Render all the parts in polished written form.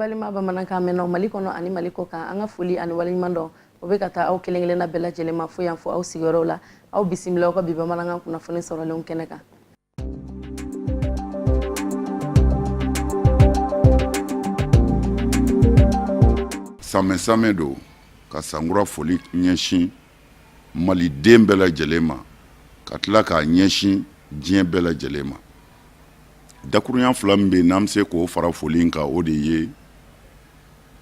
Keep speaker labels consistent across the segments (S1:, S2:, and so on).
S1: balima bamanankan mɛnnaw Mali kɔnɔ ani Mali kɔ kan an ka foli ani waleɲuman dɔn o bɛ ka taa aw kelen-kelenna bɛɛ lajɛlen ma fo yan fo aw sigiyɔrɔw la aw bisimila aw ka bi bamanankan kunnafoni sɔrɔlenw kɛnɛ kan.
S2: Samɛ do ka sankura foli ɲɛsin Maliden bɛɛ lajɛlen ma ka tila k'a ɲɛsin diɲɛ bɛɛ lajɛlen ma. Dakurunya fila min bɛ n'an bɛ se k'o fara foli in kan o de ye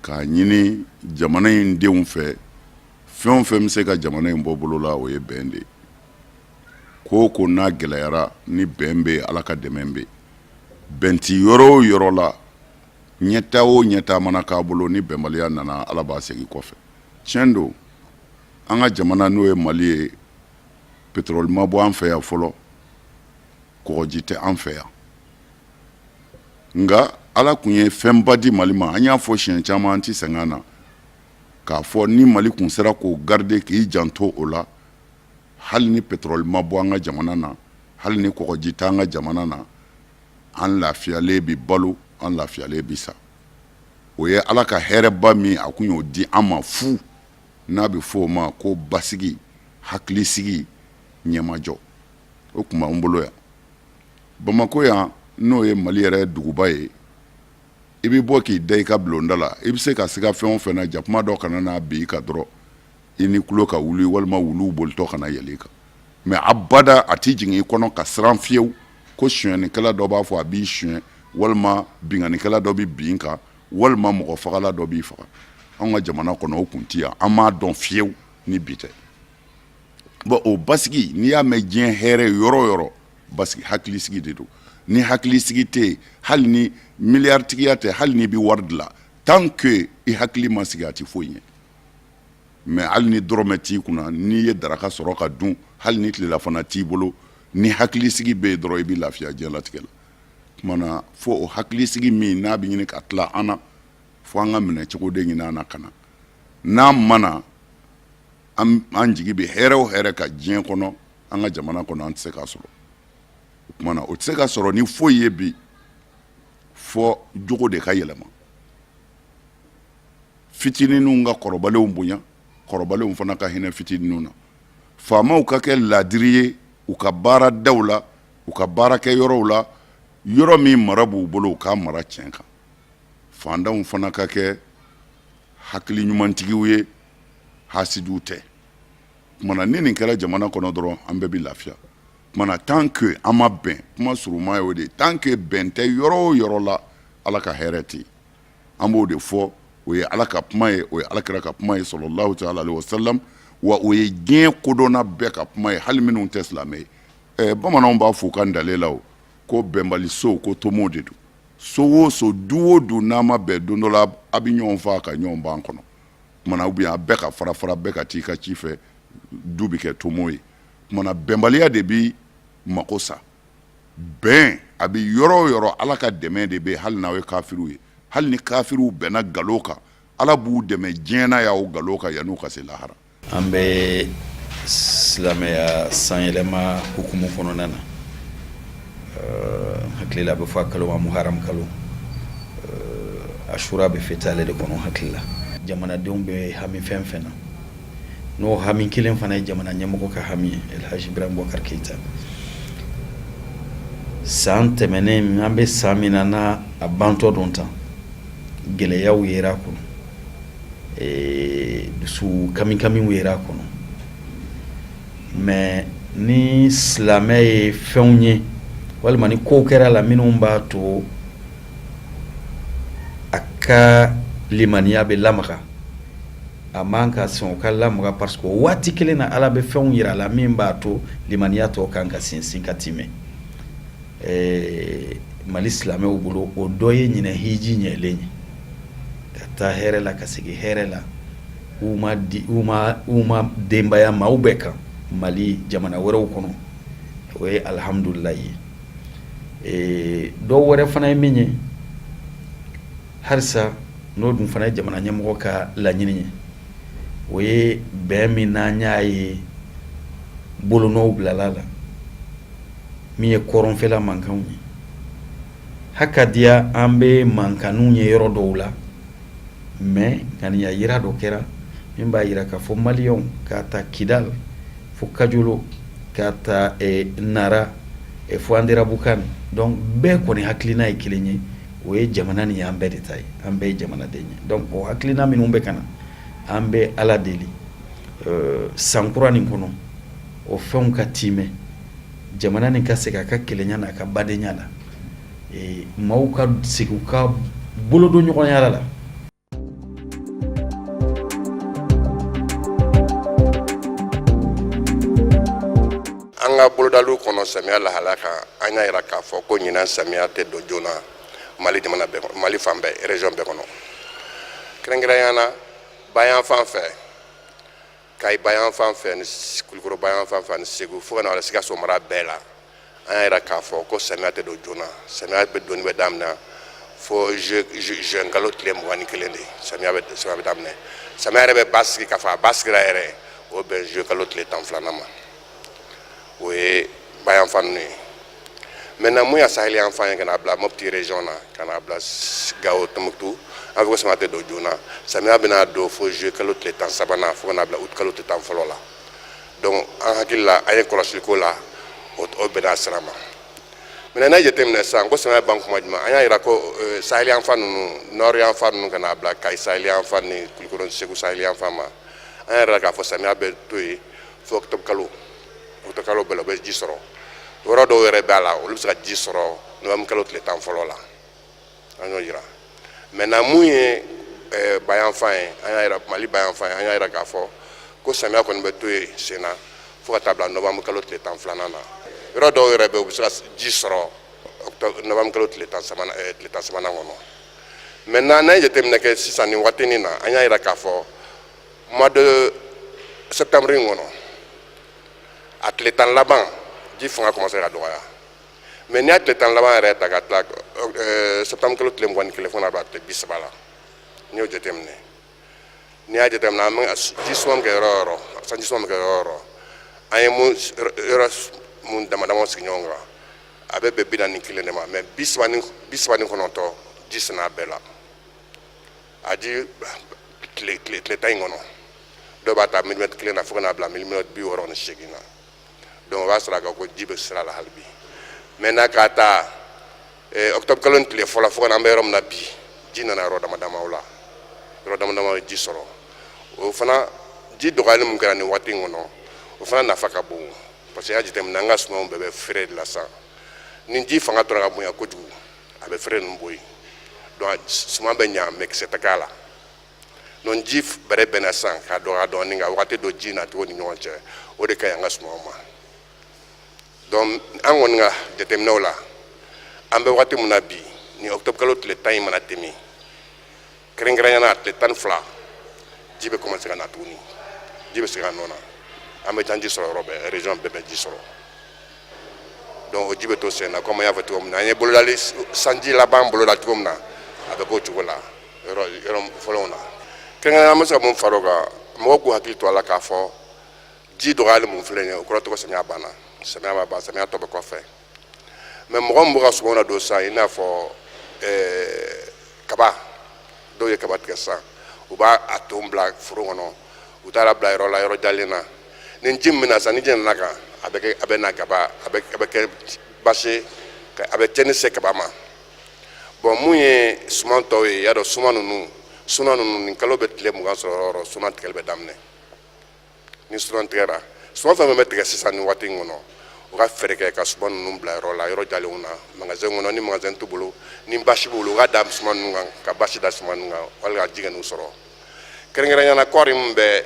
S2: k'a ɲini jamana in denw fɛ fɛn o fɛn bɛ se ka jamana in bɔ bolo la o ye bɛn de ye. Ko ko n'a gɛlɛyara ni bɛn bɛ Ala ka dɛmɛ bɛ bɛn ti yɔrɔ o yɔrɔ la ɲɛta o ɲɛta mana k'a bolo ni bɛnbaliya nana Ala b'a segin kɔfɛ. Tiɲɛ don an ka jamana n'o ye Mali ye pétrole ma bɔ an fɛ yan fɔlɔ kɔgɔji tɛ an fɛ yan. Nga Ala kun ye fɛnba di Mali ma an y'a fɔ siɲɛ caman an ti sɛgɛn na k'a fɔ ni Mali kun sera k'o garder k'i janto o la hali ni pétrole ma bɔ an ka jamana na hali ni kɔgɔji tɛ an ka jamana na an lafiyalen bi balo an lafiyalen bi sa. O ye Ala ka hɛrɛba min a kun y'o di an ma fu n'a bɛ fɔ o ma ko basigi hakilisigi ɲɛmajɔ o kun b'an bolo yan. Bamako yan n'o ye Mali yɛrɛ duguba ye i bɛ bɔ k'i da i ka bulonda la i bɛ se ka siga fɛn o fɛn na jakuma dɔ kana n'a bin i kan dɔrɔn i ni tulo ka wuli walima wuluw bolitɔ kana yɛlɛ i kan. Mais abada a ti jigin i kɔnɔ ka siran fiyewu ko suyɛnnikɛla dɔ b'a fɔ a b'i suyɛn walima bingannikɛla dɔ bɛ bin kan walima mɔgɔ fagala dɔ b'i faga. An ka jamana kɔnɔ o kun ti yan an m'a dɔn fiyewu ni bi tɛ. Bon o basigi n'i y'a mɛn diɲɛ hɛrɛ yɔrɔ o yɔrɔ basigi hakilisigi de don. Ni hakilisigi tɛ yen hali ni miliyaritigiya tɛ hali ni bɛ wari dilan tant que i hakili ma sigi a ti foyi ɲɛ. Mais hali ni dɔrɔmɛ t'i kunna n'i ye daraka sɔrɔ ka dun hali ni tilelafana t'i bolo ni hakilisigi bɛ yen dɔrɔn i bɛ lafiya diɲɛlatigɛ la. Kumana fo o hakilisigi min n'a bɛ ɲini ka tila an na fo an ka minɛ cogo de ɲini an na ka na. N'a mana an jigi bɛ hɛrɛ o hɛrɛ ka diɲɛ kɔnɔ an ka jamana kɔnɔ an tɛ se k'a sɔrɔ. Kumana o tɛ se ka sɔrɔ ni foyi ye bi fɔ jogo de ka yɛlɛma. Fitininw ka kɔrɔbalenw bonya kɔrɔbalenw fana ka hinɛ fitininw na. Faamaw ka kɛ ladiri ye u ka baara daw la u ka baara kɛ yɔrɔw la yɔrɔ min mara b'u bolo u ka mara tiɲɛ kan. Fandanw fana ka kɛ hakili ɲumantigiw ye hasidiw tɛ. Kumana ni nin kɛra jamana kɔnɔ dɔrɔn an bɛɛ bɛ lafiya. Kumana tant que an ma bɛn kuma suruma ye o de tant que bɛn tɛ yɔrɔ o yɔrɔ la Ala ka hɛrɛ tɛ yen. An b'o de fɔ o ye Ala ka kuma ye o ye Alakira ka kuma ye sallallahu ta'ala alaihi wasallam wa o ye diɲɛ kodɔnna bɛɛ ka kuma ye hali minnu tɛ silamɛ ye. Bamananw b'a fɔ kan dalen la o ko bɛnbali so ko tomo de don. So o so du o du n'a ma bɛn don dɔ la a bɛ ɲɔgɔn faa ka ɲɔgɔn ban kɔnɔ. Kumana ou bien a bɛɛ ka fara fara bɛɛ ka t'i ka ci fɛ du bɛ kɛ tomo ye. Kumana bɛnbaliya de bi mako sa. Bɛn a bɛ yɔrɔ o yɔrɔ Ala ka dɛmɛ de bɛ hali n'aw ye kafiriw ye. Hali ni kafiriw bɛnna nkalon kan Ala b'u dɛmɛ diɲɛ na y'aw nkalon kan yan'u ka se lahara.
S3: An bɛ silamɛya sanyɛlɛma hukumu kɔnɔna na. Hakili la a bɛ fɔ a kalo ma Muharam kalo. Ashura bɛ fêter ale de kɔnɔ hakili la. Jamanadenw bɛ hami fɛn fɛn na. N'o hami kelen fana ye jamana ɲɛmɔgɔ ka hami ye El Hadji Ibrahim Boubacar Keïta. San tɛmɛnen an bɛ san min na n'a a bantɔ dɔn tan gɛlɛyaw yera a kɔnɔ dusu kamikamiw yera a kɔnɔ mais ni silamɛ ye fɛnw ye walima ni kow kɛra la minnu b'a to a ka limaniya bɛ lamaga a man ka sɔn o ka lamaga parce que waati kelen na Ala bɛ fɛnw yira a la min b'a to limaniya tɔ kan ka sinsin ka tɛmɛ. Mali silamɛw bolo o dɔ ye ɲinɛ hiji ɲɛlen ye ka taa hɛrɛ la ka segin hɛrɛ la u ma denbaya maaw bɛɛ kan Mali jamana wɛrɛw kɔnɔ o ye alhamdulilayi ye. Dɔw wɛrɛ fana ye min ye halisa n'o dun fana ye jamana ɲɛmɔgɔ ka laɲini ye o ye bɛn min n'an y'a ye bolonɔw bilala la min ye kɔrɔnfɛla mankanw ye. Hakadia an bɛ mankanw ye yɔrɔ dɔw la mais ganiya yira do kɛra min b'a yira k'a fɔ maliyɛnw k'a ta Kidal fo Kajolo k'a ta Nara fo Anderabukan donc bɛɛ kɔni hakilina ye kelen ye o ye jamana nin y'an bɛɛ de ta ye an bɛɛ ye jamanaden ye donc o hakilina minnu bɛ kana an bɛ Ala deli sankura nin kɔnɔ o fɛnw ka tiimɛ jamana nin ka segin a ka kelenya n'a ka badenya la maaw ka segin u ka bolodon ɲɔgɔnya la
S4: an ka bolodaliw kɔnɔ samiya lahala kan an y'a yira k'a fɔ ko ɲinan samiya tɛ don joona Mali jamana bɛɛ kɔnɔ Mali fan bɛɛ région bɛɛ kɔnɔ kɛrɛnkɛrɛnnenya la Bayan fan fɛ Kayi Bayan fan fɛ ni Kulukoro Bayan fan fɛ ni Segu fo ka na Sikaso mara bɛɛ la an y'a yira k'a fɔ ko samiya tɛ don joona samiya bɛ donni bɛ daminɛ fo juin kalo tile 21 de samiya bɛ daminɛ samiya yɛrɛ bɛ basigi k'a fɔ a basigira yɛrɛ o bɛn juin kalo tile 12 ma o ye Bayan fan ninnu ye maintenant mun ya Sahel yan fan ye kana bila Mopti région na kana bila Gao Tombouctou an fɛ ko samiya tɛ don joona samiya bɛna don fo juillet kalo tile 13 fo kana bila août kalo tile 10 fɔlɔ la donc an hakili la an ye kɔlɔsili ko la o bɛn'a sira ma maintenant n'a jateminɛ sisan ko samiya ban kuma jumɛn an y'a yira ko Sahel yan fan ninnu nord yan fan ninnu kana bila Kayi Sahel yan fan ni Kulukoro Segu Sahel yan fan ma an y'a yira k'a fɔ samiya bɛ to yen fo octobre kalo bɛɛ la u bɛ ji sɔrɔ yɔrɔ dɔw yɛrɛ b'a la olu bɛ se ka ji sɔrɔ novembre kalo tile 10 fɔlɔ la an y'o yira maintenant mun ye Bayan fan ye an y'a yira Mali Bayan fan ye an y'a yira k'a fɔ ko samiya kɔni bɛ to yen sen na fo ka taa bila novembre kalo tile 12 na yɔrɔ dɔw yɛrɛ bɛ u bɛ se ka ji sɔrɔ novembre kalo tile 13 kɔnɔ maintenant n'an ye jateminɛ kɛ sisan nin waati nin na an y'a yira k'a fɔ mois de septembre in kɔnɔ a tile 10 laban ji fanga commencé ka dɔgɔya mais n'i y'a tile 10 laban yɛrɛ ta ka tila septembre kalo tile 21 fo ka na bila tile 30 la n'i y'o jateminɛ n'i y'a jateminɛ an bɛ ji suma min kɛ yɔrɔ o yɔrɔ sanji suma min kɛ yɔrɔ o yɔrɔ an ye yɔrɔ mun dama dama sigi ɲɔgɔn kan a bɛ bɛn 41 de ma mais 39 ji sɛnɛ a bɛɛ la a ji tile 10 in kɔnɔ dɔw b'a ta milimètre 1 na fo ka na bila milimètre 68 na donc o b'a sɔrɔ a ka ko ji bɛ sira la hali bi maintenant k'a ta octobre kalo tile fɔlɔ fo ka na an bɛ yɔrɔ min na bi ji nana yɔrɔ dama damaw la yɔrɔ dama dama ye ji sɔrɔ o fana ji dɔgɔyali min kɛra nin waati in kɔnɔ o fana nafa ka bon parce que y'a jateminɛ an ka sumanw bɛɛ bɛ feere de la sisan ni ji fanga tora ka bonya kojugu a bɛ feere ninnu bɔ yen donc suman bɛ ɲa mais kisɛ tɛ k'a la donc ji bɛrɛ bɛnna sisan k'a dɔgɔya dɔɔni nka waati dɔ ji nacogo ni ɲɔgɔn cɛ o de ka ɲi an ka sumanw ma donc an kɔni ka jateminɛw la an bɛ waati min na bi ni octobre kalo tile 10 in mana tɛmɛ kɛrɛnkɛrɛnnenya tile 12 ji bɛ commencer ka na tuguni ji bɛ se ka nɔɔna an bɛ jan ji sɔrɔ yɔrɔ bɛɛ région bɛɛ bɛ ji sɔrɔ donc o ji bɛ to sen na comme an y'a fɔ cogo min na an ye bolodali sanji laban boloda cogo min na a bɛ k'o cogo la yɔrɔ fɔlɔw na kɛrɛnkɛrɛnnenya an bɛ se ka mun fara o kan mɔgɔw k'u hakili to a la k'a fɔ ji dɔgɔyali mun filɛ nin ye o kɔrɔ tɔgɔ samiya banna samiya ma ban samiya tɔ bɛ kɔfɛ mais mɔgɔ min bɛ ka sumanw na don sisan i n'a fɔ kaba dɔw ye kaba tigɛ sisan u b'a a ton bila foro kɔnɔ u taara bila yɔrɔ la yɔrɔ jalen na ni ji min bɛ na sisan ni ji nana kan a bɛ na kaba a bɛ kɛ basi a bɛ cɛnni se kaba ma bon mun ye suman tɔw ye y'a dɔn suman ninnu nin kalo bɛ tile 20 sɔrɔ yɔrɔ suman tigɛli bɛ daminɛ ni suman tigɛra suman fɛn fɛn bɛ tigɛ sisan nin waati in kɔnɔ u ka fɛɛrɛ kɛ ka suman ninnu bila yɔrɔ la yɔrɔ jalenw na magasin kɔnɔ ni magasin t'u bolo ni basi b'u bolo u ka da suman ninnu kan ka basi da suman ninnu kan wali ka ji kɛ n'u sɔrɔ kɛrɛnkɛrɛnnenya la kɔɔri min bɛ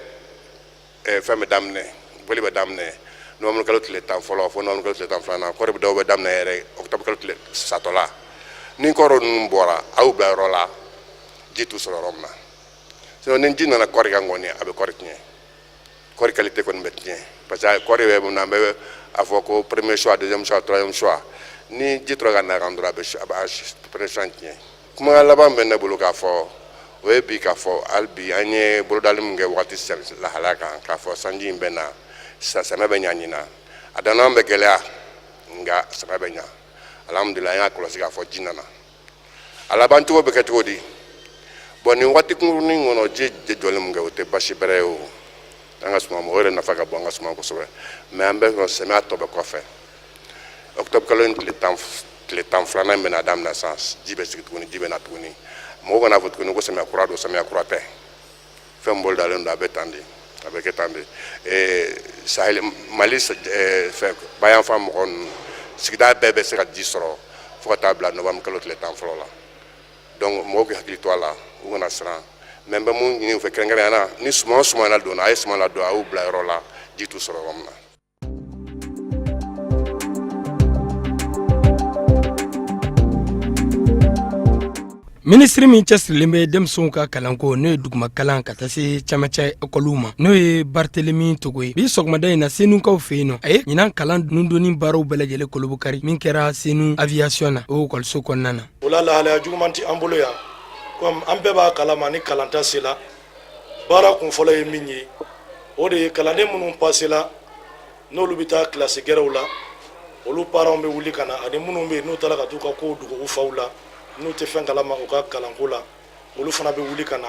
S4: fɛn bɛ daminɛ bɔli bɛ daminɛ novembre kalo tile 10 fɔlɔ fo novembre kalo tile 10 filanan kɔɔri dɔw bɛ daminɛ yɛrɛ octobre kalo tile satɔla ni kɔɔri ninnu bɔra a y'u bila yɔrɔ la ji t'u sɔrɔ yɔrɔ min na sinon ni ji nana kɔɔri kan kɔni a bɛ kɔɔri tiɲɛ kɔɔri qualité kɔni bɛ tiɲɛ parce que kɔɔri bɛ mun na an bɛ a fɔ ko premier choix deuxième choix troisième choix ni ji tora ka na kan dɔrɔn a b'a premier choix tiɲɛ kuma laban bɛ ne bolo k'a fɔ o ye bi k'a fɔ hali bi an ye bolodali min kɛ wagati lahalaya kan k'a fɔ sanji in bɛ na sɛnɛ bɛ ɲa ɲina a danna an bɛ gɛlɛya nka sɛnɛ bɛ ɲa alhamdulilayi an y'a kɔlɔsi k'a fɔ ji nana a laban cogo bɛ kɛ cogo di bon ni waati kunkurunin kɔnɔ ji jɔlen mun kɛ o tɛ basi bɛrɛ ye o an ka suman o yɛrɛ nafa ka bon an ka suman kosɛbɛ mais an bɛ sɛmɛ tɔ bɛ kɔfɛ octobre kalo in tile tan filanan bɛna daminɛ sisan ji bɛ sigi tuguni ji bɛ na tuguni mɔgɔw kana fɔ tuguni ko samiya kura don samiya kura tɛ fɛn bolo dalen don a bɛ tan de a bɛ kɛ tan de sahel mali fɛ bayanfan mɔgɔ ninnu sigida bɛɛ bɛ se ka ji sɔrɔ fo ka taa bila novembre kalo tile tan fɔlɔ la donc mɔgɔw k'i hakili to a la u kana siran mais n bɛ mun ɲini u fɛ kɛrɛnkɛrɛnnenya la ni suman o suman ladonna a ye suman ladon a y'u bila yɔrɔ la ji t'u sɔrɔ yɔrɔ min na.
S5: Ministri min cɛsirilen bɛ denmisɛnw ka kalanko n'o ye duguma kalan ka taa se camancɛ ekɔliw ma n'o ye Barthélémy Togo ye bi sɔgɔmada in na Senukaw fɛ yen nɔ a ye ɲinan kalan dundonni baaraw bɛɛ lajɛlen kolobukari min kɛra Senu aviation na o ekɔliso kɔnɔna na.
S6: O la lahalaya juguman tɛ an bolo yan comme an bɛɛ b'a kalama ni kalanta sela baara kunfɔlɔ ye min ye o de ye kalanden minnu pasela n'olu bɛ taa kilasi gɛrɛw la olu parents bɛ wuli ka na ani minnu bɛ yen n'u taara ka t'u ka kow dogo u faw la n'u tɛ fɛn kalama u ka kalanko la olu fana bɛ wuli ka na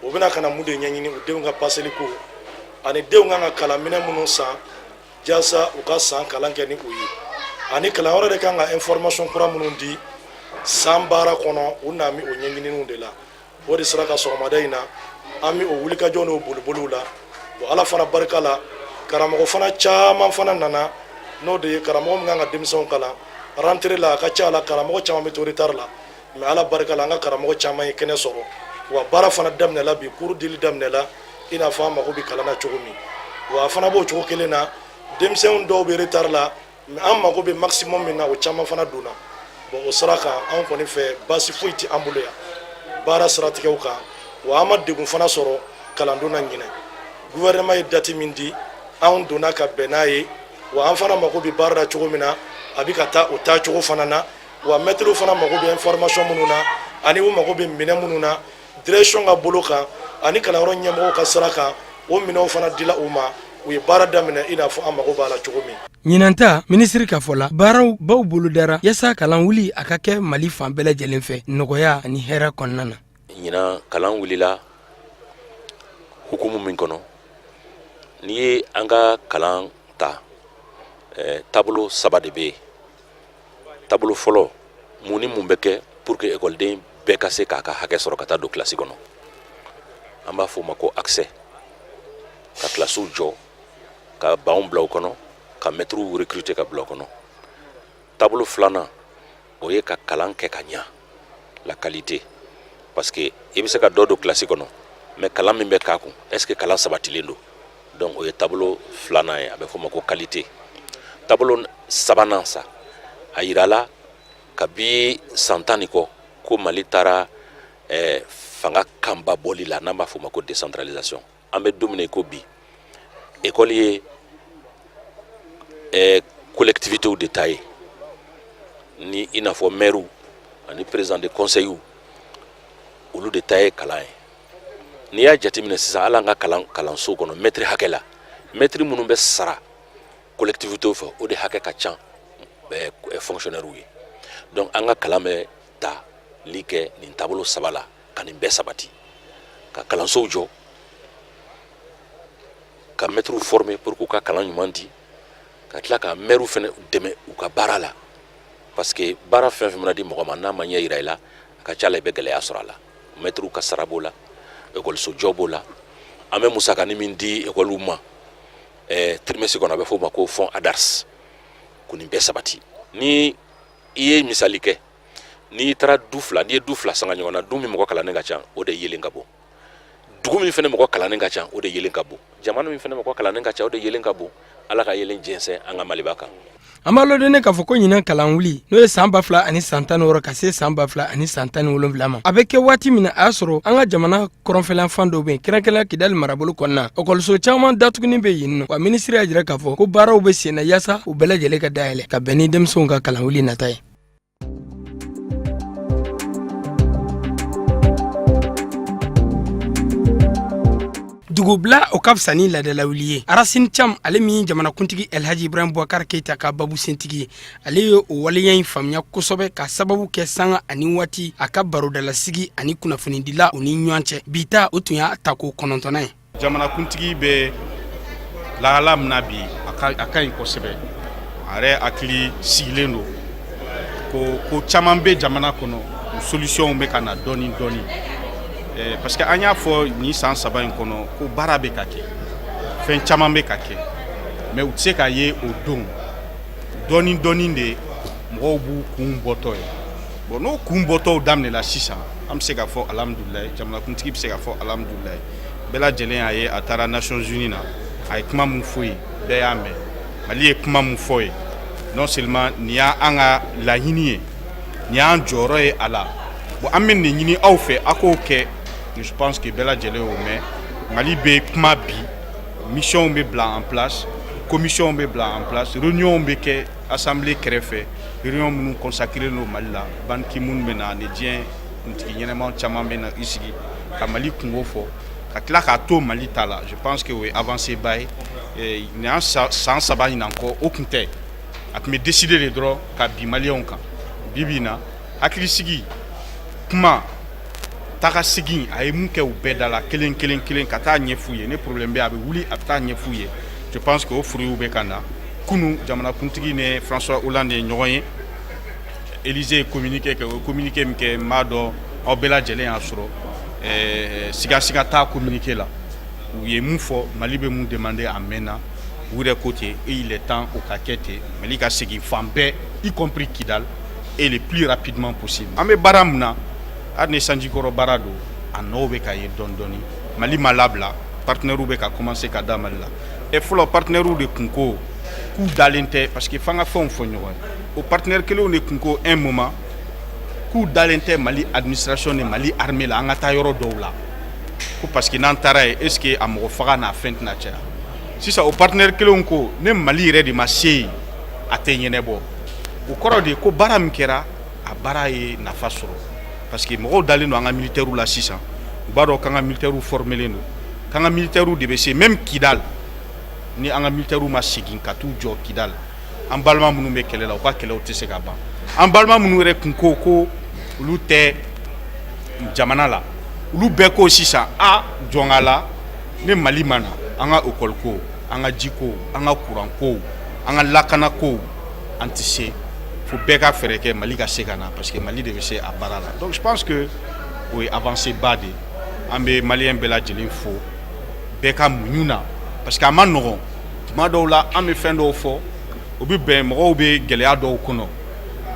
S6: o bɛna ka na mun de ɲɛɲini u denw ka paseli ko ani denw kan ka kalanminɛn minnu san jasa u ka san kalan kɛ ni o ye ani kalanyɔrɔ de kan ka information kura minnu di san baara kɔnɔ u na mi o ɲɛɲiniw de la o de sera ka sɔgɔmada in na an mi o wulikajɔ n'o boliboliw la bon ala fana barika la karamɔgɔ fana caman fana nana n'o de ye karamɔgɔ min kan ka denmisɛnw kalan rentrée la a ka ca la karamɔgɔ caman bɛ to retard la mais ala barika la an ka karamɔgɔ caman ye kɛnɛ sɔrɔ wa baara fana daminɛla bi cours dili daminɛla i n'a fɔ an mago bɛ kalan na cogo min wa a fana b'o cogo kelen na denmisɛnw dɔw bɛ retard la mais an mago bɛ maximum min na o caman fana donna bon o sira kan an kɔni fɛ baasi foyi tɛ an bolo yan baara siratigɛw kan wa an ma degun fana sɔrɔ kalandon na ɲinɛ gouvernement ye date min di an donna ka bɛn n'a ye wa an fana mago bɛ baara la cogo min na a bɛ ka taa o taa cogo fana na wa maîtres fana mago bɛ information minnu na ani u mago bɛ minɛn minnu na direction ka bolo kan ani kalanyɔrɔ ɲɛmɔgɔw ka sira kan o minɛnw fana dila u ma u ye baara daminɛ i n'a fɔ an mago b'a la cogo min.
S5: Ɲinanta ministri ka fɔ la baaraw baw bolodara yasa kalan wuli a ka kɛ Mali fan bɛɛ lajɛlen fɛ nɔgɔya ani hɛrɛ kɔnɔna na.
S7: Ɲinan kalan wulila hukumu min kɔnɔ n'i ye an ka kalan ta taabolo saba de bɛ yen taabolo fɔlɔ mun ni mun bɛ kɛ pour que école bɛɛ ka se k'a ka hakɛ sɔrɔ ka taa don kilasi kɔnɔ an b'a fɔ o ma ko accès ka kilasiw jɔ ka banw bila o kɔnɔ ka maîtres recruter ka bila o kɔnɔ taabolo filanan o ye ka kalan kɛ ka ɲa la qualité parce que i bɛ se ka dɔ don kilasi kɔnɔ mais kalan min bɛ k'a kun est ce que kalan sabatilen don donc o ye taabolo filanan ye a bɛ fɔ o ma ko qualité taabolo sabanan sa a yirala kabi san 10 kɔ ko Mali taara fanga kanba bɔli la n'an b'a fɔ o ma ko décentralisation an bɛ don min na i ko bi école ye collectivités de ta ye ni i n'a fɔ maires ani président de conseils olu de ta ye kalan ye n'i y'a jateminɛ sisan hali an ka kalanso kɔnɔ maître hakɛ la maître minnu bɛ sara collectivités fɛ o de hakɛ ka ca fonctionnaires ye donc an ka kalan bɛ tali kɛ nin taabolo saba la ka nin bɛɛ sabati ka kalansow jɔ ka maîtres former pour k'u ka kalan ɲuman di ka tila ka maires fana dɛmɛ u ka baara la parce que baara fɛn fɛn mana di mɔgɔ ma n'a ma ɲɛ yira i la a ka ca la i bɛ gɛlɛya sɔrɔ a la maîtres ka sara b'o la écoliso jɔ b'o la an bɛ musakani min di écoliw ma trimestre kɔnɔ a bɛ fɔ o ma ko fond ADARS ko nin bɛɛ sabati ni i ye misali kɛ n'i taara n'i ye du fila sanga ɲɔgɔn na du min mɔgɔ kalannen ka ca o de yelen ka bon dugu min fɛnɛ mɔgɔ kalannen ka ca o de yelen ka bon jamana min fɛnɛ mɔgɔ kalannen ka ca o de yelen ka bon ala ka yelen jɛnsɛn an ka Maliba kan.
S5: An b'a lɔden k'a fɔ ko ɲinan kalan wuli n'o ye san 2000 ani san 16 ka se san 2000 ani san 17 ma a bɛ kɛ waati min na a y'a sɔrɔ an ka jamana kɔrɔnfɛlan fan dɔw bɛ yen kɛrɛnkɛrɛnnenya Kidali marabolo kɔnɔna ekɔliso caman datuguni bɛ yen nɔ wa ministre y'a jira k'a fɔ ko baaraw bɛ sen na yaasa u bɛɛ lajɛlen ka dayɛlɛ ka bɛn ni denmisɛnw ka kalan wuli nata ye. dugubila o ka fisa ni ladalawuli ye Racine Thiam ale min jamanakuntigi Elhaji Ibrahim Boubacar Keita ka babu sentigi ye ale ye o waleya in faamuya kosɛbɛ ka sababu kɛ sanga ani waati a ka barodalasigi ani kunnafonidila o ni ɲɔgɔn cɛ bita o tun y'a ta ko 9 ye
S8: jamanakuntigi bɛ lahala min na bi a ka ɲi kosɛbɛ a yɛrɛ hakili sigilen don ko caman bɛ jamana kɔnɔ solution bɛ ka na dɔɔni dɔɔni parce que an y'a fɔ ni san 3 in kɔnɔ ko baara bɛ ka kɛ fɛn caman bɛ ka kɛ mais u tɛ se ka ye o don dɔɔni dɔɔni de mɔgɔw b'u kun bɔtɔ ye bon n'o kun bɔtɔw daminɛla sisan an bɛ se ka fɔ alhamdulilayi jamanakuntigi bɛ se ka fɔ alhamdulilayi bɛɛ lajɛlen y'a ye a taara Nations Unies na a ye kuma min fɔ ye bɛɛ y'a mɛn Mali ye kuma min fɔ ye non seulement nin y'an ka laɲini ye nin y'an jɔyɔrɔ ye a la bon an bɛ nin ɲini aw fɛ a k'o kɛ je pense que bɛɛ lajɛlen y'o mɛn Mali bɛ kuma bi mission bɛ bila en place commission bɛ bila en place réunion bɛ kɛ assemblée kɛrɛfɛ réunion minnu consacré no Mali la Ban Ki-moon bɛ na ni diɲɛ kuntigi ɲɛnɛmaw caman bɛ na i sigi ka Mali kungo fɔ ka tila k'a to Mali ta la je pense que o ye avancé ba ye nin y'an san 3 ɲinan kɔ o tun tɛ a tun bɛ décider de dɔrɔn ka bin maliyɛnw kan bi in na hakilisigi kuma taga segin a ye mun kɛ u bɛɛ da la kelen ka taa ɲɛf'u ye ne problème bɛ a bɛ wuli a bɛ taa ɲɛf'u ye je pense que o furuw bɛ ka na kunu jamanakuntigi ni François Hollande ye ɲɔgɔn ye Élysée ye communiqué kɛ o communiqué min kɛ n b'a dɔn aw bɛɛ lajɛlen y'a sɔrɔ siga t'a communiqué la u ye mun fɔ Mali bɛ mun demander a mɛnna u yɛrɛ ko ten et il est temps o ka kɛ ten Mali ka segin fan bɛɛ y compris Kidal et le plus rapidement possible an bɛ baara min na hali ni sanjikɔrɔ baara don a nɔw bɛ ka ye dɔɔni dɔɔni Mali ma labila partenaires bɛ ka commencer ka da Mali la et fɔlɔ partenaires de kun ko k'u dalen tɛ parce que f'an ka fɛnw fɔ ɲɔgɔn ye o partenaires kelenw de kun ko un moment k'u dalen tɛ Mali administration ni Mali armée la an ka taa yɔrɔ dɔw la ko parce que n'an taara ye est ce que a mɔgɔ faga n'a fɛn tɛna caya sisan o partenaires kelenw ko ne Mali yɛrɛ de ma se yen a tɛ ɲɛnɛbɔ o kɔrɔ de ko baara min kɛra a baara ye nafa sɔrɔ parce que mɔgɔw dalen don an ka militaires la sisan u b'a dɔn k'an ka militaires formelen don k'an ka militaires de bɛ se même Kidal ni an ka militaires ma segin ka t'u jɔ Kidal an balima minnu bɛ kɛlɛ la u ka kɛlɛw tɛ se ka ban an balima minnu yɛrɛ kun ko olu tɛ jamana la olu bɛɛ ko sisan a jɔn a la ne Mali ma na an ka école ko an ka ji ko an ka courant ko an ka lakana ko an tɛ se fo bɛɛ ka fɛrɛ kɛ Mali ka se ka na parce que Mali de bɛ se a baara la donc je pense que o ye avancé ba de an bɛ maliyɛn bɛɛ lajɛlen fo bɛɛ ka muɲu na parce que a ma nɔgɔn tuma dɔw la an bɛ fɛn dɔw fɔ o bɛ bɛn mɔgɔw bɛ gɛlɛya dɔw kɔnɔ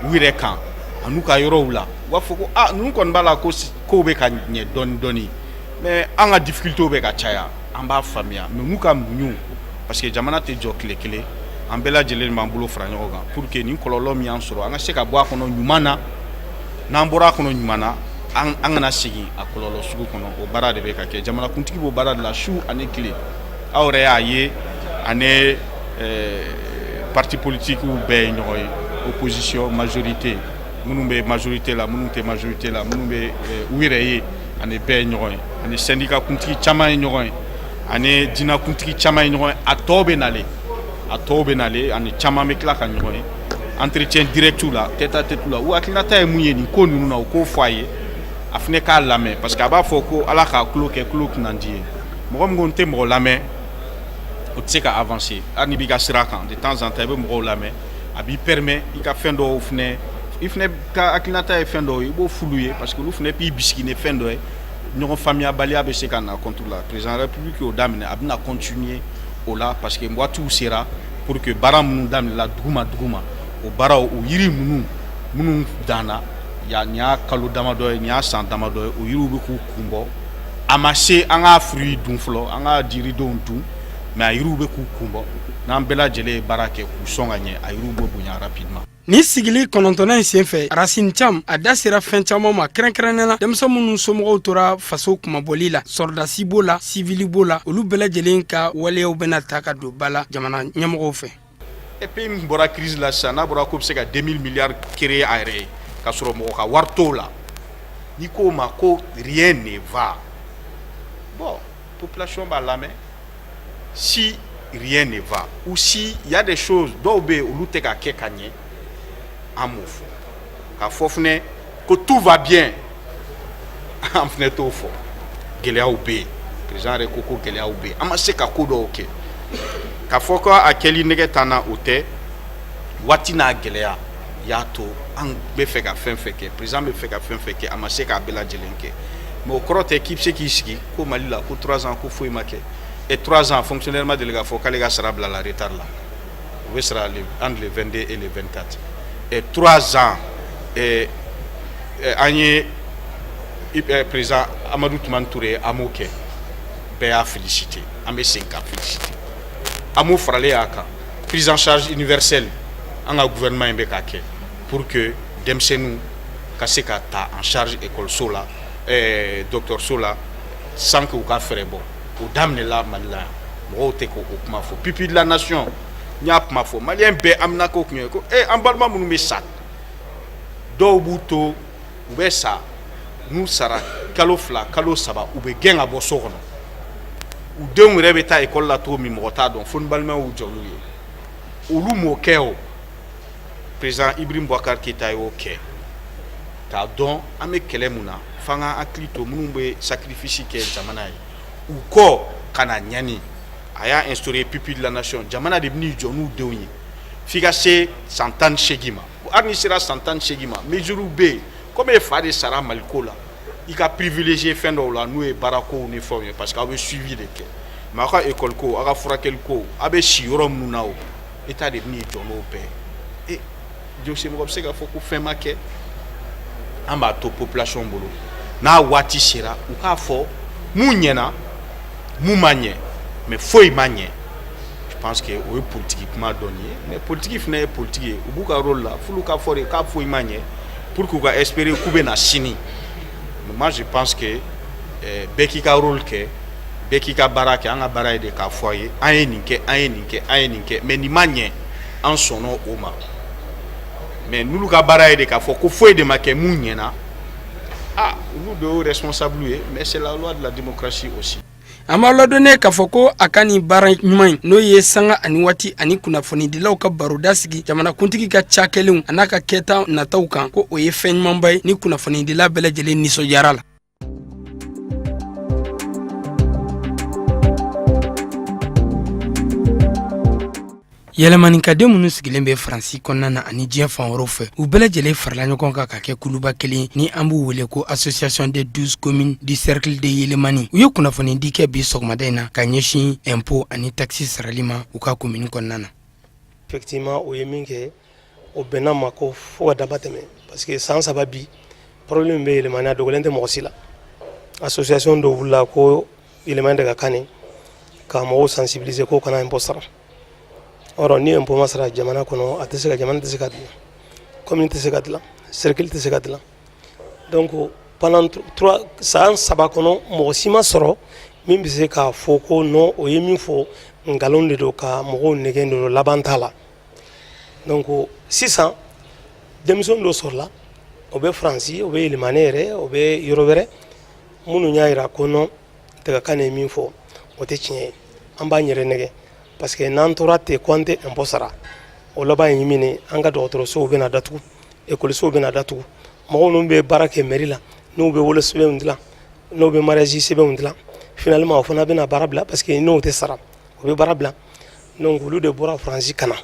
S8: u yɛrɛ kan an'u ka yɔrɔw la u b'a fɔ ko ninnu kɔni b'a la kow bɛ ka ɲɛ dɔɔni dɔɔni mais an ka difficultés bɛ ka caya an b'a faamuya mais n'u ka muɲu parce que jamana tɛ jɔ tile kelen an bɛɛ lajɛlen b'an bolo fara ɲɔgɔn kan pour que nin kɔlɔlɔ min y'an sɔrɔ an ka se ka bɔ a kɔnɔ ɲuman na n'an bɔra a kɔnɔ ɲuman na an kana segin a kɔlɔlɔ sugu kɔnɔ o baara de bɛ ka kɛ jamanakuntigi b'o baara de la su ani tile aw yɛrɛ y'a ye ani parti politique bɛɛ ye ɲɔgɔn ye opposition majorité minnu bɛ majorité la minnu tɛ majorité la minnu bɛ u yɛrɛ ye ani bɛɛ ye ɲɔgɔn ye ani syndicat kuntigi caman ye ɲɔgɔn ye ani diinakuntigi caman ye ɲɔgɔn ye a tɔw bɛ nalen ani caman bɛ tila ka ɲɔgɔn ye entretien directu la tête à tête la u hakilinata ye mun ye nin ko ninnu na u k'o fɔ a ye a fana k'a lamɛn parce que a b'a fɔ ko ala k'a tulo kɛ tulo kunnandi ye mɔgɔ min ko n tɛ mɔgɔ lamɛn o tɛ se ka avancer hali ni b'i ka sira kan de temps en temps i bɛ mɔgɔw lamɛn a b'i permet i ka fɛn dɔw fana i fana ka hakilinata ye fɛn dɔw ye i b'o f'ulu ye parce que olu fana b'i bisigi ni fɛn dɔ ye ɲɔgɔn faamuyabaliya bɛ se ka na contre la président de la république y'o daminɛ a bɛna continuer o la parce que waatiw sera pour que baara minnu daminɛla duguma o baaraw o yiri minnu danna nin y'a kalo damadɔ ye nin y'a san damadɔ ye o yiriw bɛ k'u kun bɔ a ma se an ka fruit dun fɔlɔ an ka jiridenw dun mais a yiriw bɛ k'u kun bɔ n'an bɛɛ lajɛlen ye baara kɛ k'u sɔn ka ɲɛ a yiriw bɛ bonya rapidement.
S5: Ni sigili 9 in senfɛ Racine Thiam a da sera fɛn caman ma kɛrɛnkɛrɛnnena denmisɛn minnu somɔgɔw tora faso kumabɔli la sɔrdasi b'o la sivili b'o la olu bɛɛ lajɛlen ka waleyaw bɛna ta ka don ba la jamana ɲɛmɔgɔw fɛ.
S8: Et puis min bɔra crise la sisan n'a bɔra ko bɛ se ka 2000 milliards créer a yɛrɛ ye ka sɔrɔ mɔgɔ ka wari t'o la n'i k'o ma ko rien ne va bon population b'a lamɛn si rien ne va ou si il y a des choses dɔw bɛ yen olu tɛ ka kɛ ka ɲɛ an m'o fɔ k'a fɔ fɛnɛ ko tout va bien an fɛnɛ t'o fɔ gɛlɛyaw bɛ yen président yɛrɛ ko gɛlɛyaw bɛ yen an ma se ka ko dɔw kɛ k'a fɔ ko a kɛli nɛgɛ t'an na o tɛ waati n'a gɛlɛya y'a to an bɛ fɛ ka fɛn fɛn kɛ président bɛ fɛ ka fɛn fɛn kɛ a ma se k'a bɛɛ lajɛlen kɛ mais o kɔrɔ tɛ k'i bɛ se k'i sigi ko Mali la ko 3 ans ko foyi ma kɛ et 3 ans fonctionnaire ma deli k'a fɔ k'ale ka sara bila la retard la o bɛ sara entre les 22 et les 24 et 3 ans an ye président Amadou Toumani Touré a m'o kɛ bɛɛ y'a félicité an bɛ segin k'a félicité an m'o faralen y'a kan prise en charge universelle an ka gouvernement in bɛ k'a kɛ pour que denmisɛnninw ka se ka ta en charge école la dɔgɔtɔrɔso la sans que u ka fɛɛrɛ bɔ o daminɛla Mali la mɔgɔw tɛ k'o kuma fɔ pupille de la nation n y'a kuma fɔ maliyɛn bɛɛ amina ko kun ye ko an balima minnu bɛ sa dɔw b'u to u bɛ sa n'u sara kalo 2 kalo 3 u bɛ gɛn ka bɔ so kɔnɔ u denw yɛrɛ bɛ taa école la cogo min mɔgɔ t'a dɔn fo ni balimaw y'u jɔ n'u ye olu m'o kɛ o président Ibrahim Boubacar Keïta y'o kɛ k'a dɔn an bɛ kɛlɛ mun na f'an ka hakili to minnu bɛ sacrifice kɛ jamana ye u kɔ ka na ɲani a y'a instauré pupille de la nation jamana de bɛ n'i jɔ n'u denw ye f'i ka se san 18 ma hali n'i sera san 18 ma mesures bɛ yen komi e fa de sara Maliko la i ka privilégié fɛn dɔw la n'o ye baarakow ni fɛnw ye parce que aw bɛ suivi de kɛ mais aw ka école ko aw ka furakɛli ko aw bɛ si yɔrɔ minnu na o état de bɛ n'i jɔ n'o bɛɛ ye Jose mɔgɔ bɛ se k'a fɔ ko fɛn ma kɛ an b'a to population bolo n'a waati sera u k'a fɔ mun ɲɛna mun ma ɲɛ mais foyi ma ɲɛ je pense que o ye politique kuma dɔɔni ye mais politique fana ye politique ye u b'u ka rôle la f'olu ka fɔ de k'a foyi ma ɲɛ pour k'u ka espérer k'u bɛ na sini mais moi je pense que bɛɛ k'i ka rôle kɛ bɛɛ k'i ka baara kɛ an ka baara ye de k'a fɔ a ye an ye nin kɛ an ye nin kɛ an ye nin kɛ mais nin ma ɲɛ an sɔnn'o o ma mais n'olu ka baara ye de k'a fɔ ko foyi de ma kɛ mun ɲɛna olu de y'o responsable ye mais c'est la loi de la démocratie aussi.
S5: an b'a ladɔnnen k'a fɔ ko a ka nin baara ɲuman in n'o ye sanga ani waati ani kunnafonidilaw ka baroda sigi jamanakuntigi ka cakɛlenw a n'a ka kɛta nataw kan ko o ye fɛn ɲumanba ye ni kunnafonidila bɛɛ lajɛlen nisɔndiyara la. yɛlɛmaninkaden minnu sigilen bɛ Faransi kɔnɔna na ani diɲɛ fan wɛrɛw fɛ u bɛɛ lajɛlen farala ɲɔgɔn kan ka kɛ kuluba kelen ni an b'u wele ko association des 12 communes du cercle de yɛlɛmani u ye kunnafonidi kɛ bi sɔgɔmada in na ka ɲɛsin impôt ani taxi sarali ma u ka commune kɔnɔna na.
S6: Effectivement o ye min kɛ o bɛnna ma ko fo ka daba tɛmɛ parce que san 3 bi problème bɛ yɛlɛmani a dogolen tɛ mɔgɔ si la association dɔ wulila ko yɛlɛmani de ka kan ka mɔgɔw sensibiliser ko kana impôt sara. Or ni impôt ma sara jamana kɔnɔ a tɛ se ka jamana tɛ se ka dilan commune tɛ se ka dilan cercle tɛ se ka dilan donc pendant 3 san 3 kɔnɔ mɔgɔ si ma sɔrɔ min bɛ se k'a fɔ ko non o ye min fɔ nkalon de don ka mɔgɔw nɛgɛn de don laban t'a la donc sisan denmisɛn dɔ sɔrɔla o bɛ Faransi o bɛ yɛlɛmani yɛrɛ o bɛ yɔrɔ wɛrɛ minnu y'a jira ko non tɛgɛkan ye min fɔ o tɛ tiɲɛ ye an b'an yɛrɛ nɛgɛ parce que n'an tora ten ko an tɛ impôt sara o laban ye min ye an ka dɔgɔtɔrɔsow bɛna datugu écolesow bɛna datugu mɔgɔw minnu bɛ baara kɛ mairie la n'u bɛ wolosɛbɛnw dilan n'u bɛ mariage sɛbɛnw dilan finalement o fana bɛna baara bila parce que n'o tɛ sara o bɛ baara bila donc olu de bɔra Faransi ka na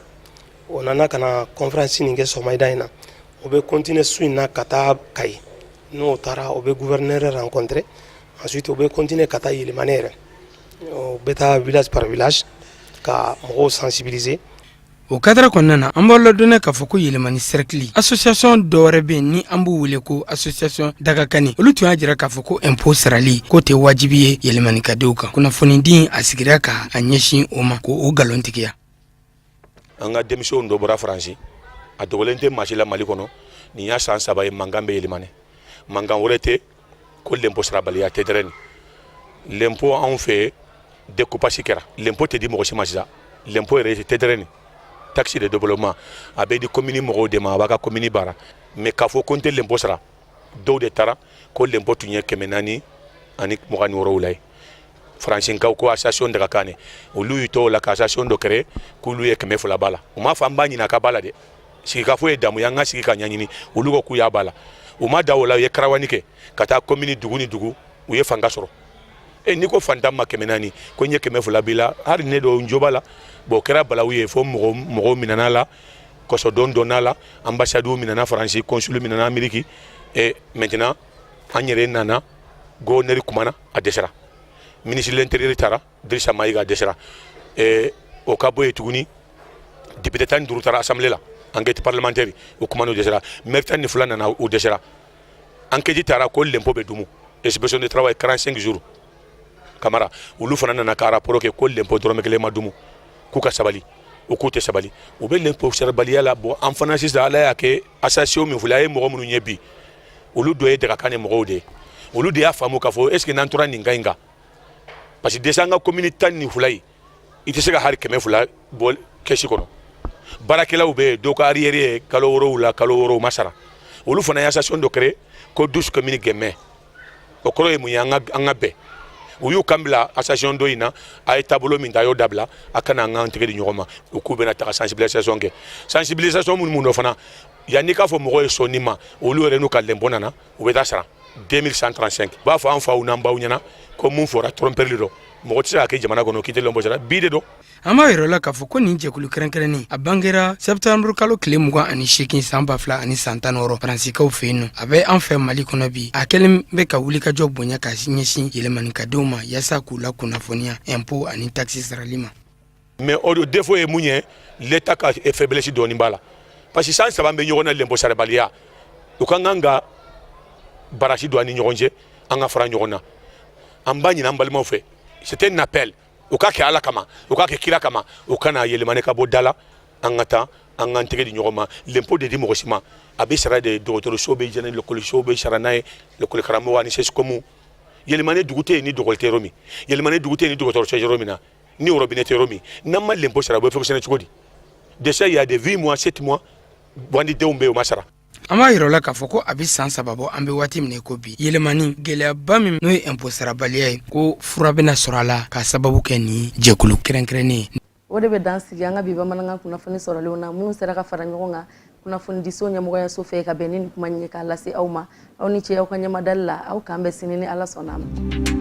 S6: o nana ka na conférence nin kɛ sɔgɔmada in na o bɛ continuer su in na ka taa Kayi n'o taara o bɛ gouverneur rencontrer ensuite o bɛ continuer ka taa yɛlɛmani yɛrɛ o bɛ taa village par village ka mɔgɔw sensibiliser.
S5: o cadre kɔnɔna na an b'a ladɔnnen k'a fɔ ko yɛlɛmani cercle association dɔwɛrɛ bɛ yen ni an b'u wele ko association dagakani olu tun y'a jira k'a fɔ ko impôt sarali k'o tɛ wajibi ye yɛlɛmanikadenw kan kunnafonidi a sigira ka a ɲɛsin o ma ko o nkalon tigiya.
S7: an ka denmisɛnw dɔ bɔra Faransi a dogolen tɛ maa si la Mali kɔnɔ nin y'a san 3 ye mankan bɛ yɛlɛmani mankan wɛrɛ tɛ ko l'impôt sarabaliya tɛ dɛrɛ nin l'impôt anw fɛ découpage kɛra l'impôt tɛ di mɔgɔ si ma sisan l'impôt yɛrɛ tɛ dɛrɛ nin taxe de développement a bɛ di commune mɔgɔw de ma a b'a ka commune baara mais k'a fɔ ko n tɛ l'impôt sara dɔw de taara ko l'impôt tun ye 426 la ye faransinkaw ko association daga kane olu yito la ka association do créer kulu ye kɛmɛ fila bala o ma fa n b'a ɲina ka bala de sigi ka fo ye damu y'an ka sigi ka ɲaɲini olu ko k'u y'a bala o ma da o la u ye karawani kɛ ka taa commune dugu ni dugu u ye fanga sɔrɔ ni ko fantan ma 400 ko n ye 200 b'i la hali ne do n jo b'a la bon o kɛra balawu ye fo mɔgɔw minana la kɔsɔdon donna la ambassade minana faransi consul minana ameriki et maintenant an yɛrɛ nana gouverneur kumana a dɛsɛra ministre de l'intérieur taara Dirisa Mayiga a dɛsɛra o ka bɔ yen tuguni député 15 taara assemblée la enquête parlementaire o kumana o dɛsɛra maire 12 nana o dɛsɛra enquête taara ko l'impôt bɛ dumu inspection de travail 45 jours Camara olu fana nana ka rapport kɛ ko l'impôt dɔrɔmɛ kelen ma dumu k'u ka sabali o k'u tɛ sabali o bɛ l'impôt sarabaliya la bon an fana sisan ala y'a kɛ association min filɛ a ye mɔgɔ minnu ɲɛ bi olu dɔ ye dagakan ni mɔgɔw de ye olu de y'a faamu k'a fɔ est ce que n'an tora nin kan in kan parce que déjà an ka commune 12 ye i tɛ se ka hali 200 bɔ kɛsi kɔnɔ baarakɛlaw bɛ yen dɔw ka arrière ye kalo 7 la kalo 6 ma sara olu fana ye association dɔ créer ko 12 commune gɛmɛ o kɔrɔ ye mun ye an ka bɛn u y'u kan bila association dɔ in na a ye taabolo min ta a y'o dabila a kana an k'an tɛgɛ di ɲɔgɔn ma u k'u bɛna taga sensibilisation kɛ sensibilisation minnu dɔ fana yanni k'a fɔ mɔgɔw ye sɔnni ma olu yɛrɛ n'u ka lɛnbɔ nana u bɛ taa sara 2135 u b'a fɔ an faw n'an baw ɲɛna ko mun fɔra tromperie dɔ mɔgɔ tɛ se ka kɛ jamana kɔnɔ k'i tɛ lɛnbɔ sara bi de dɔn
S5: an b'a yɛrɛ la k'a fɔ ko nin jɛkulu kɛrɛnkɛrɛnnen a bangera septembre kalo tile 28 san 2016 faransikaw fɛ yen nɔ a bɛ an fɛ mali kɔnɔ bi a kɛlen bɛ ka wulikajɔ bonya ka ɲɛsin yɛlɛmanikadenw ma yaasa k'u la kunnafoniya impôt ani taxe sarali ma
S7: mais o défaut ye mun ye l'état ka faiblesse dɔɔni b'a la parce que san 3 bɛ ɲɔgɔn na l'impôt sarabaliya u ka kan ka barasi don an ni ɲɔgɔn cɛ an ka fara ɲɔgɔn na an b'a ɲini an balimaw fɛ c'était un appel u ka kɛ ala kama u ka kɛ kira kama u kana yɛlɛmani ka bɔ da la an ka taa an k'an tɛgɛ di ɲɔgɔn ma l'impôt de di mɔgɔ si ma a bɛ sara de dɔgɔtɔrɔso bɛ jɛnɛ l'écoliso bɛ sara n'a ye l'école karamɔgɔ ani sesikomu yɛlɛmani dugu tɛ yen ni dɔgɔtɔrɔ tɛ yɔrɔ min yɛlɛmani dugu tɛ yen ni dɔgɔtɔrɔso yɔrɔ min na ni robinet tɛ yɔrɔ min n'an ma l'impôt sara u bɛ fonctionner cogo di déjà il y a des 8 mois 7 mois bandidenw bɛ yen u ma sara
S5: an b'a yɛrɛ la k'a fɔ ko a bɛ san 3 bɔ an bɛ waati min ko bi yɛlɛmani gɛlɛyaba min n'o ye impôt sarabaliya ye ko fura bɛna sɔrɔ a la ka sababu kɛ nin jɛkulu kɛrɛnkɛrɛnnen ye
S1: o de bɛ dan sigi an ka bi bamanankan kunnafoni sɔrɔlenw na minnu sera ka fara ɲɔgɔn kan kunnafoni diso ɲɛmɔgɔyaso fɛ ka bɛn ni nin kuma ɲɛ k'a lase aw ma aw ni ce aw ka ɲɛmadali la aw k'an bɛ sini ni ala sɔnna a ma